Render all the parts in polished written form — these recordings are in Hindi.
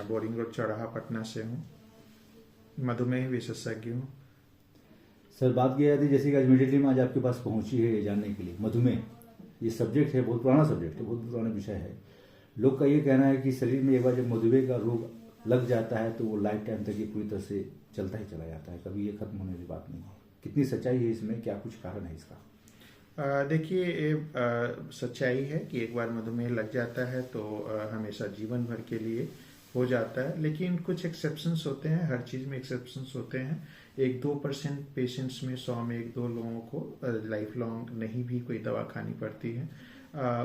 मैं बोरिंग रोड चौराहा पटना से हूँ, मधुमेह विशेषज्ञ हूँ। सर बात किया जाती है जैसे कि आज इमीडिएटली में आज आपके पास पहुंची है ये जानने के लिए मधुमेह ये सब्जेक्ट है, बहुत पुराना सब्जेक्ट है, बहुत पुराना विषय है। लोग का ये कहना है कि शरीर में एक बार जब मधुमेह का रोग लग जाता है तो वो लाइफ टाइम तक ये पूरी तरह से चलता ही चला जाता है, कभी ये खत्म होने की बात नहीं है। कितनी सच्चाई है इसमें, क्या कुछ कारण है इसका? देखिए, सच्चाई है कि एक बार मधुमेह लग जाता है तो हमेशा जीवन भर के लिए हो जाता है, लेकिन कुछ एक्सेप्शंस होते हैं, हर चीज़ में एक्सेप्शंस होते हैं। 1-2% पेशेंट्स में 100 में 1-2 लोगों को लाइफ लॉन्ग नहीं भी कोई दवा खानी पड़ती है।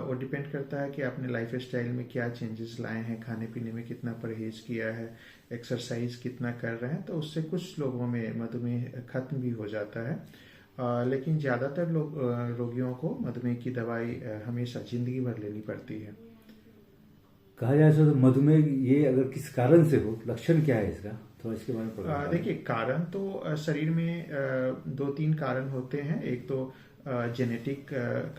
वो डिपेंड करता है कि आपने लाइफ स्टाइल में क्या चेंजेस लाए हैं, खाने पीने में कितना परहेज किया है, एक्सरसाइज कितना कर रहे हैं, तो उससे कुछ लोगों में मधुमेह खत्म भी हो जाता है। लेकिन ज़्यादातर रोगियों को मधुमेह की दवाई हमेशा जिंदगी भर लेनी पड़ती है। कहा जाए तो मधुमेह ये अगर किस कारण से हो, लक्षण क्या है इसका, थोड़ा इसके बारे में बताइए। देखिए, कारण तो शरीर में 2-3 कारण होते हैं। एक तो जेनेटिक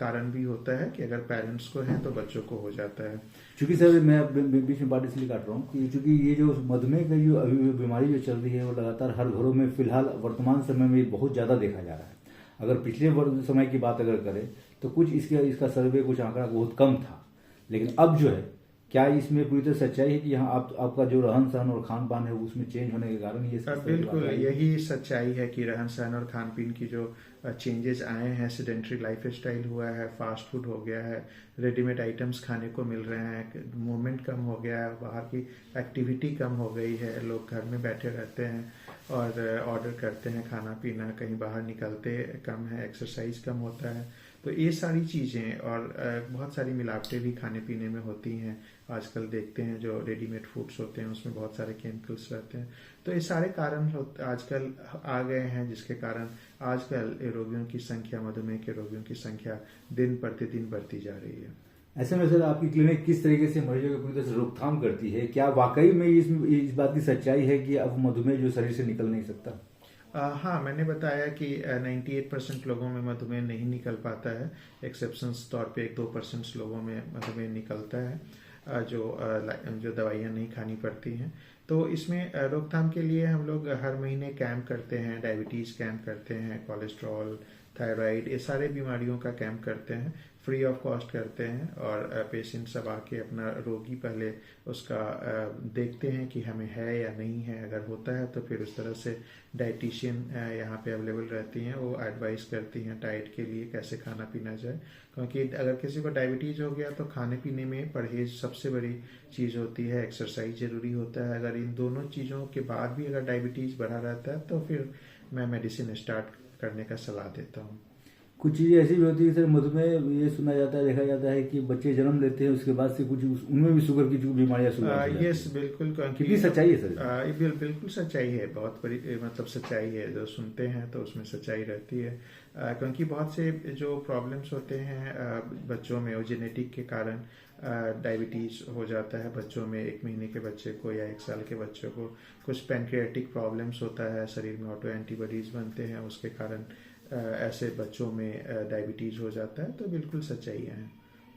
कारण भी होता है कि अगर पेरेंट्स को है तो बच्चों को हो जाता है। चूंकि सर मैं बीच में बात इसलिए काट रहा हूँ कि चूंकि ये जो मधुमेह की जो अभी बीमारी जो चल रही है वो लगातार हर घरों में फिलहाल वर्तमान समय में बहुत ज़्यादा देखा जा रहा है। अगर पिछले समय की बात अगर करें तो कुछ इसका सर्वे कुछ आंकड़ा बहुत कम था, लेकिन अब जो है क्या इसमें पूरी तरह सच्चाई है कि यहाँ आपका जो रहन सहन और खान पान है उसमें चेंज होने के कारण ये बिल्कुल यही सच्चाई है कि रहन सहन और खान पीन की जो चेंजेस आए हैं, सेडेंट्री लाइफ स्टाइल हुआ है, फास्ट फूड हो गया है, रेडीमेड आइटम्स खाने को मिल रहे हैं, मूवमेंट कम हो गया है, बाहर की एक्टिविटी कम हो गई है, लोग घर में बैठे रहते हैं और ऑर्डर करते हैं खाना पीना, कहीं बाहर निकलते कम है, एक्सरसाइज कम होता है। तो ये सारी चीज़ें और बहुत सारी मिलावटें भी खाने पीने में होती हैं। आजकल देखते हैं जो रेडीमेड फूड्स होते हैं उसमें बहुत सारे केमिकल्स रहते हैं। तो ये सारे कारण आजकल आ गए हैं, जिसके कारण आजकल रोगियों की संख्या, मधुमेह के रोगियों की संख्या दिन प्रतिदिन बढ़ती जा रही है। ऐसे में सर आपकी क्लिनिक किस तरीके से मरीजों की पूरी तरह से रोकथाम करती है? क्या वाकई में इस बात की सच्चाई है कि अब मधुमेह जो शरीर से निकल नहीं सकता? हाँ, मैंने बताया कि 98% लोगों में मधुमेह नहीं निकल पाता है। एक्सेप्शंस तौर पे 1-2% लोगों में मधुमेह निकलता है, जो दवाइयाँ नहीं खानी पड़ती हैं। तो इसमें रोकथाम के लिए हम लोग हर महीने कैंप करते हैं, डायबिटीज़ कैंप करते हैं, कोलेस्ट्रॉल, थायराइड, ये सारे बीमारियों का कैंप करते हैं, फ्री ऑफ कॉस्ट करते हैं। और पेशेंट सब आके अपना रोगी पहले उसका देखते हैं कि हमें है या नहीं है। अगर होता है तो फिर उस तरह से डाइटिशियन यहाँ पे अवेलेबल रहती हैं, वो एडवाइस करती हैं डाइट के लिए कैसे खाना पीना जाए। क्योंकि अगर किसी को डायबिटीज़ हो गया तो खाने पीने में परहेज सबसे बड़ी चीज़ होती है, एक्सरसाइज ज़रूरी होता है। अगर इन दोनों चीज़ों के बाद भी अगर डायबिटीज़ बढ़ा रहता है तो फिर मैं मेडिसिन स्टार्ट करने का सलाह देता हूँ। कुछ चीज़ें ऐसी भी होती है सर, मधुमेह ये सुना जाता है, देखा जाता है कि बच्चे जन्म लेते हैं उसके बाद से कुछ उनमें भी शुगर की जो बीमारियां शुरू हो जाती हैं। यस, बिल्कुल। कितनी सच्चाई है सर? बिल्कुल सच्चाई है, बहुत बड़ी मतलब सच्चाई है। जो सुनते हैं तो उसमें सच्चाई रहती है, क्योंकि बहुत से जो प्रॉब्लम्स होते हैं बच्चों में, वो जेनेटिक के कारण डायबिटीज़ हो जाता है बच्चों में। 1 महीने के बच्चे को या 1 साल के बच्चे को कुछ पैनक्रियाटिक प्रॉब्लम्स होता है, शरीर में ऑटो एंटीबॉडीज बनते हैं, उसके कारण ऐसे बच्चों में डायबिटीज़ हो जाता है। तो बिल्कुल सच्चाई है।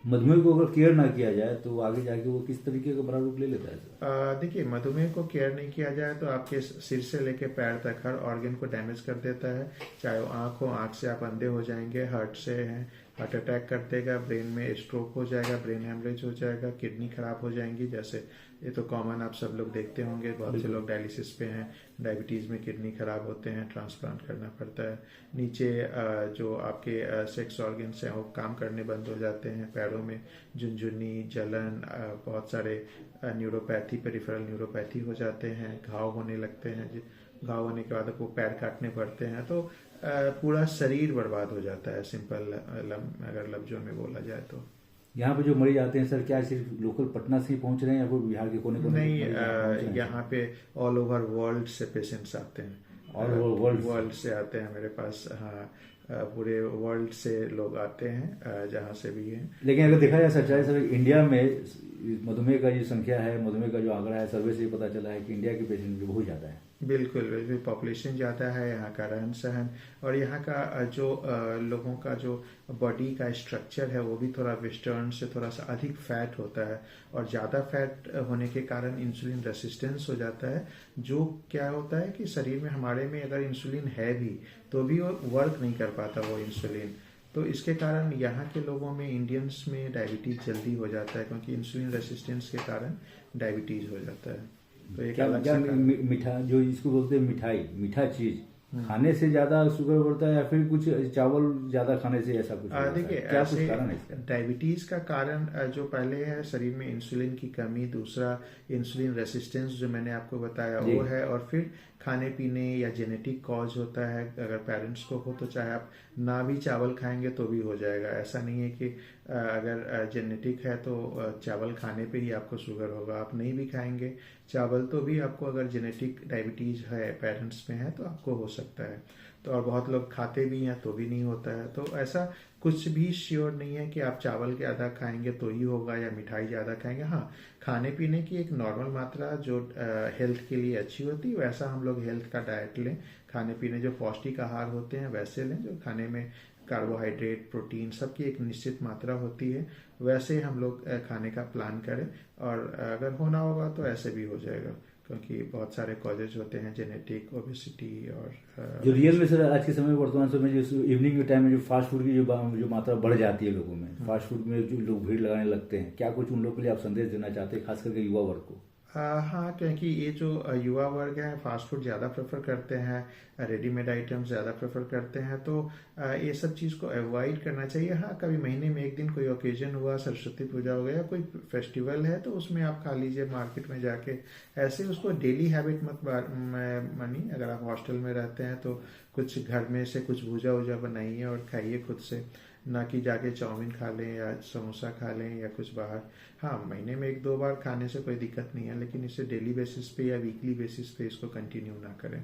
मधुमेह को अगर केयर ना किया जाए तो आगे जाके वो किस तरीके का बड़ा रूप ले लेता है सर? देखिए, मधुमेह को केयर नहीं किया जाए तो आपके सिर से लेके पैर तक हर ऑर्गन को डैमेज कर देता है। चाहे वो आँख हो, आँख से आप अंधे हो जाएंगे, हार्ट से हैं हार्ट अटैक कर देगा, ब्रेन में स्ट्रोक हो जाएगा, ब्रेन हेमरेज हो जाएगा, किडनी खराब हो जाएंगी। जैसे ये तो कॉमन आप सब लोग देखते होंगे, बहुत से लोग डायलिसिस पे हैं, डायबिटीज़ में किडनी खराब होते हैं, ट्रांसप्लांट करना पड़ता है। नीचे जो आपके सेक्स ऑर्गन्स हैं वो काम करने बंद हो जाते हैं, पैरों में झुनझुनी, जलन, बहुत सारे न्यूरोपैथी, पेरिफेरल न्यूरोपैथी हो जाते हैं, घाव होने लगते हैं। घाव होने के बाद आपको पैर काटने पड़ते हैं, तो पूरा शरीर बर्बाद हो जाता है, सिंपल अगर लफ्जों में बोला जाए तो। यहाँ पे जो मरीज आते हैं सर, क्या सिर्फ लोकल पटना से ही पहुँच रहे हैं या फिर बिहार के कोने कोने? नहीं, यहाँ पे ऑल ओवर वर्ल्ड से पेशेंट्स आते हैं, ऑल ओवर वर्ल्ड से आते हैं मेरे पास। हाँ, पूरे वर्ल्ड से लोग आते हैं, जहाँ से भी हैं। लेकिन अगर देखा जाए सच्चाई सर, इंडिया में मधुमेह का जो संख्या है, मधुमेह का जो आंकड़ा है, सर्वे से पता चला है कि इंडिया के पेशेंट भी बहुत ज़्यादा है। बिल्कुल बिल्कुल, पॉपुलेशन ज़्यादा है, यहाँ का रहन सहन और यहाँ का जो लोगों का जो बॉडी का स्ट्रक्चर है वो भी थोड़ा वेस्टर्न से थोड़ा सा अधिक फैट होता है और ज़्यादा फैट होने के कारण इंसुलिन रेसिस्टेंस हो जाता है। जो क्या होता है कि शरीर में हमारे में अगर इंसुलिन है भी तो भी वो वर्क नहीं कर पाता वो इंसुलिन। तो इसके कारण यहाँ के लोगों में, इंडियंस में डायबिटीज़ जल्दी हो जाता है क्योंकि इंसुलिन रेसिस्टेंस के कारण डायबिटीज़ हो जाता है। तो एक क्या अलग क्या सा कारण। मीठा जो इसको बोलते हैं मिठाई, मीठा चीज खाने से ज्यादा शुगर बढ़ता है या फिर कुछ चावल ज्यादा खाने से ऐसा कुछ होता है? देखिए, क्या कुछ ऐसे कारण है इसका? डायबिटीज का कारण जो पहले है शरीर में इंसुलिन की कमी, दूसरा इंसुलिन रेसिस्टेंस जो मैंने आपको बताया जी। वो है, और फिर खाने पीने या जेनेटिक कॉज होता है। अगर पेरेंट्स को हो तो चाहे आप ना भी चावल खाएंगे तो भी हो जाएगा। ऐसा नहीं है कि अगर जेनेटिक है तो चावल खाने पे ही आपको शुगर होगा। आप नहीं भी खाएंगे चावल तो भी आपको, अगर जेनेटिक डायबिटीज है, पेरेंट्स में है, तो आपको हो सकता है। तो और बहुत लोग खाते भी हैं तो भी नहीं होता है। तो ऐसा कुछ भी श्योर नहीं है कि आप चावल ज़्यादा खाएंगे तो ही होगा या मिठाई ज़्यादा खाएंगे। हाँ, खाने पीने की एक नॉर्मल मात्रा जो हेल्थ के लिए अच्छी होती है वैसा हम लोग हेल्थ का डाइट लें। खाने पीने जो पौष्टिक आहार होते हैं वैसे लें, जो खाने में कार्बोहाइड्रेट, प्रोटीन सबकी एक निश्चित मात्रा होती है, वैसे हम लोग खाने का प्लान करें। और अगर होना होगा तो ऐसे भी हो जाएगा क्योंकि बहुत सारे कॉजेज होते हैं, जेनेटिक, ओबेसिटी और जो रियल में सर आज के समय वर्तमान समय जो इवनिंग के टाइम में जो फास्ट फूड की जो मात्रा बढ़ जाती है लोगों में, फास्ट फूड में जो लोग भीड़ लगाने लगते हैं, क्या कुछ उन लोगों के लिए आप संदेश देना चाहते हैं, खास करके युवा वर्ग को? हाँ, क्योंकि ये जो युवा वर्ग है फास्ट फूड ज़्यादा प्रेफर करते हैं, रेडीमेड आइटम्स ज़्यादा प्रेफर करते हैं, तो ये सब चीज़ को अवॉइड करना चाहिए। हाँ, कभी महीने में एक दिन कोई ओकेजन हुआ, सरस्वती पूजा हो गया, कोई फेस्टिवल है तो उसमें आप खा लीजिए मार्केट में जाके। ऐसे उसको डेली हैबिट मत मानिए। अगर आप हॉस्टल में रहते हैं तो कुछ घर में से कुछ भूजा वूजा बनाइए और खाइए खुद से, ना कि जाके चाउमीन खा लें या समोसा खा लें या कुछ बाहर। हाँ, महीने में एक दो बार खाने से कोई दिक्कत नहीं है, लेकिन इसे डेली बेसिस पे या वीकली बेसिस पे इसको कंटिन्यू ना करें।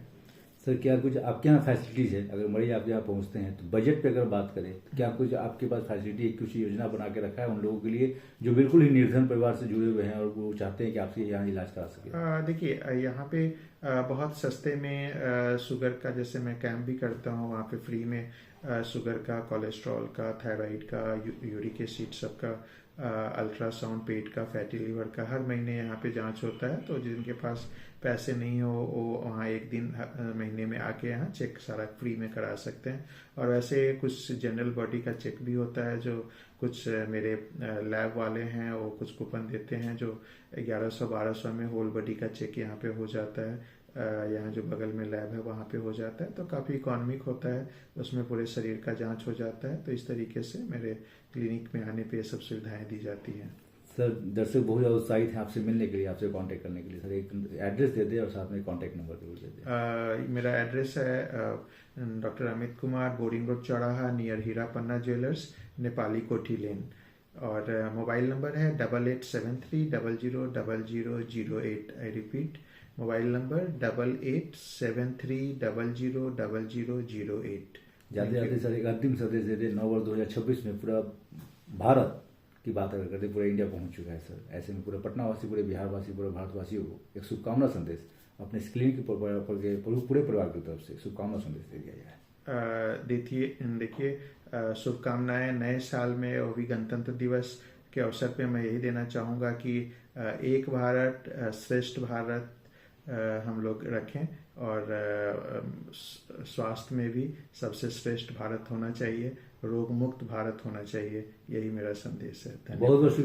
सर क्या कुछ आपके यहाँ फैसिलिटीज़ है, अगर मरीज आपके यहाँ पहुँचते हैं तो बजट पे अगर बात करें तो क्या कुछ आपके पास फैसिलिटी, कुछ योजना बना के रखा है उन लोगों के लिए जो बिल्कुल ही निर्धन परिवार से जुड़े हुए हैं और वो चाहते हैं कि आपसे यहाँ इलाज करा सके? देखिए, यहाँ पे बहुत सस्ते में शुगर का, जैसे मैं कैंप भी करता हूँ, वहाँ पे फ्री में शुगर का, कोलेस्ट्रॉल का, थायराइड का, यूरिक एसिड सबका, अल्ट्रासाउंड, पेट का, फैटी लिवर का, हर महीने यहाँ पे जांच होता है। तो जिनके पास पैसे नहीं हो वो वहाँ एक दिन महीने में आके यहाँ चेक सारा फ्री में करा सकते हैं। और वैसे कुछ जनरल बॉडी का चेक भी होता है, जो कुछ मेरे लैब वाले हैं वो कुछ कूपन देते हैं, जो 1100-1200 में होल बॉडी का चेक यहाँ पे हो जाता है। यहाँ जो बगल में लैब है वहाँ पे हो जाता है, तो काफ़ी इकोनॉमिक होता है, उसमें पूरे शरीर का जांच हो जाता है। तो इस तरीके से मेरे क्लिनिक में आने पे ये सब सुविधाएं दी जाती हैं। सर दर्शक बहुत ज़्यादा उत्साहित हैं आपसे मिलने के लिए, आपसे कांटेक्ट करने के लिए। सर एक एड्रेस दे दें और साथ में कांटेक्ट नंबर जरूर दे दें। मेरा एड्रेस है doctor Amit Kumar, boring road चौराहा, नियर हीरा पन्ना ज्वेलर्स, नेपाली कोठी लेन। और मोबाइल नंबर है 8873000008। I repeat, mobile number 8873000008। जाते जाते सर एक अंतिम संदेश दे दें। नववर्ष 2026 में पूरा भारत की बात अगर करते, पूरा इंडिया पहुंच चुका है सर, ऐसे में पूरा पटना वासी, पूरे बिहार वासी, पूरे भारतवासियों को एक शुभकामना संदेश अपने स्क्रीन के पूरे परिवार की तरफ से शुभकामना संदेश दे दिया जाए। देखिए, शुभकामनाएं नए साल में, वो भी गणतंत्र दिवस के अवसर पे मैं यही देना चाहूँगा कि एक भारत श्रेष्ठ भारत हम लोग रखें, और स्वास्थ्य में भी सबसे श्रेष्ठ भारत होना चाहिए, रोग मुक्त भारत होना चाहिए। यही मेरा संदेश है। धन्यवाद। बहुत बहुत